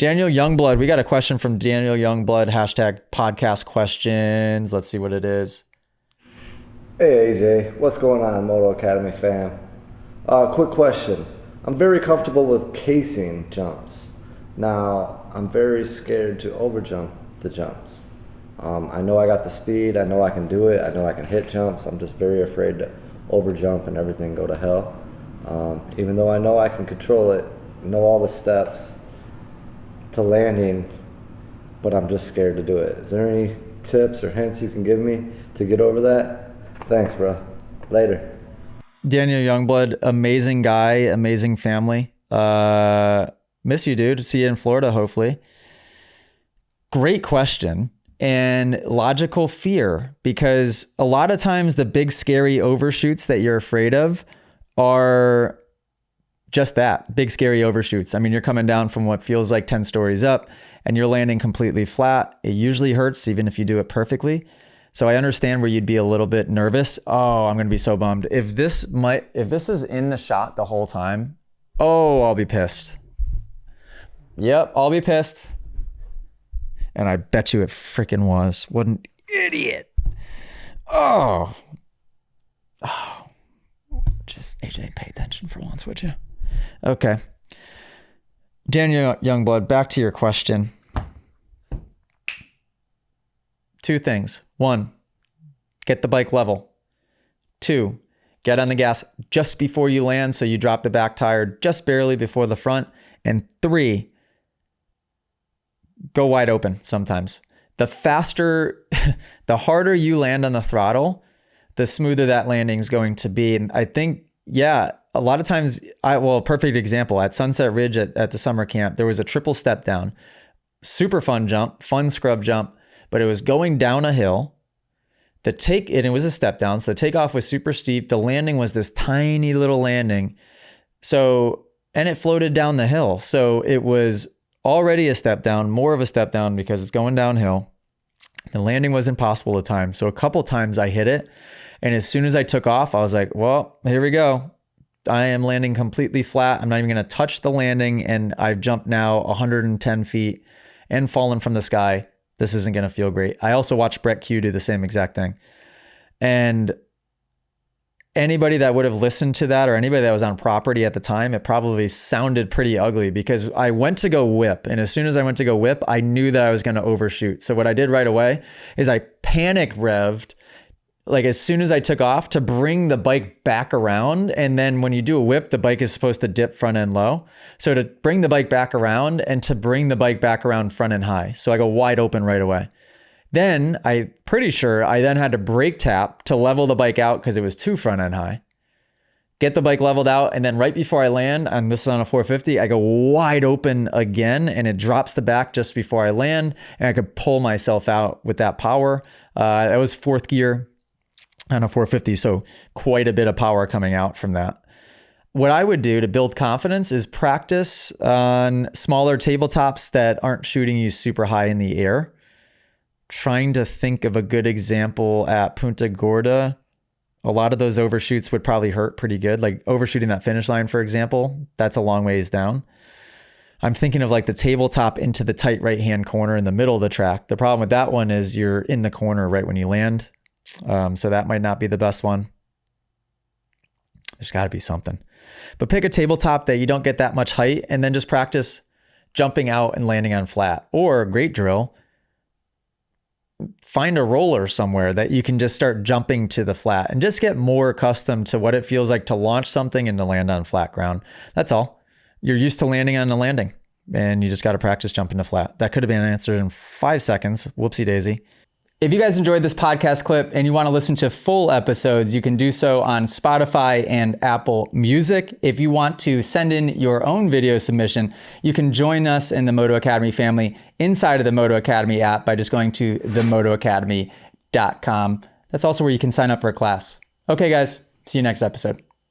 Daniel Youngblood. We got a question from Daniel Youngblood, hashtag podcast questions. Let's see what it is. Hey AJ, what's going on, Moto Academy fam? Quick question. I'm very comfortable with casing jumps. Now, I'm very scared to overjump the jumps. I know I got the speed, I know I can do it, I know I can hit jumps. I'm just very afraid to overjump and everything go to hell. Even though I know I can control it, know all the steps to landing, but I'm just scared to do it. Is there any tips or hints you can give me to get over that? Thanks, bro. Later. Daniel Youngblood, amazing guy, amazing family. Miss you, dude. See you in Florida, hopefully. Great question. And logical fear, because a lot of times the big scary overshoots that you're afraid of are just that, big scary overshoots. I mean, you're coming down from what feels like 10 stories up and you're landing completely flat. It usually hurts even if you do it perfectly. So I understand where you'd be a little bit nervous. Oh, I'm going to be so bummed. If this is in the shot the whole time, oh, I'll be pissed. Yep, I'll be pissed. And I bet you it freaking was. What an idiot. Oh. Just AJ, pay attention for once, would you? Okay. Daniel Youngblood, back to your question. Two things. One, get the bike level. Two, get on the gas just before you land so you drop the back tire just barely before the front. And three, go wide open sometimes. The faster, the harder you land on the throttle, the smoother that landing is going to be. And I think, yeah, a lot of times, perfect example, at Sunset Ridge at the summer camp, there was a triple step down. Super fun jump, fun scrub jump, but it was going down a hill. And it was a step down, so the takeoff was super steep. The landing was this tiny little landing. And it floated down the hill. So it was already a step down, more of a step down because it's going downhill. The landing was impossible at times. So a couple times I hit it. And as soon as I took off, I was like, well, here we go. I am landing completely flat. I'm not even going to touch the landing. And I've jumped now 110 feet and fallen from the sky. This isn't going to feel great. I also watched Brett Q do the same exact thing. And anybody that would have listened to that or anybody that was on property at the time, it probably sounded pretty ugly because I went to go whip. And as soon as I went to go whip, I knew that I was going to overshoot. So what I did right away is I panic revved, like as soon as I took off, to bring the bike back around. And then when you do a whip, the bike is supposed to dip front end low. So to bring the bike back around and to bring the bike back around front end high. So I go wide open right away. Then I'm pretty sure I then had to brake tap to level the bike out because it was too front end high. Get the bike leveled out. And then right before I land, and this is on a 450, I go wide open again and it drops the back just before I land. And I could pull myself out with that power. That was fourth gear on a 450. So quite a bit of power coming out from that. What I would do to build confidence is practice on smaller tabletops that aren't shooting you super high in the air. Trying to think of a good example at Punta Gorda. A lot of those overshoots would probably hurt pretty good. Like overshooting that finish line, for example, that's a long ways down. I'm thinking of like the tabletop into the tight right-hand corner in the middle of the track. The problem with that one is you're in the corner right when you land. So that might not be the best one. There's got to be something. But pick a tabletop that you don't get that much height and then just practice jumping out and landing on flat. Or a great drill, find a roller somewhere that you can just start jumping to the flat and just get more accustomed to what it feels like to launch something and to land on flat ground. That's all. You're used to landing on the landing and you just got to practice jumping to flat. That could have been answered in 5 seconds. Whoopsie daisy. If you guys enjoyed this podcast clip and you want to listen to full episodes, you can do so on Spotify and Apple Music. If you want to send in your own video submission, you can join us in the Moto Academy family inside of the Moto Academy app by just going to themotoacademy.com. That's also where you can sign up for a class. Okay, guys, see you next episode.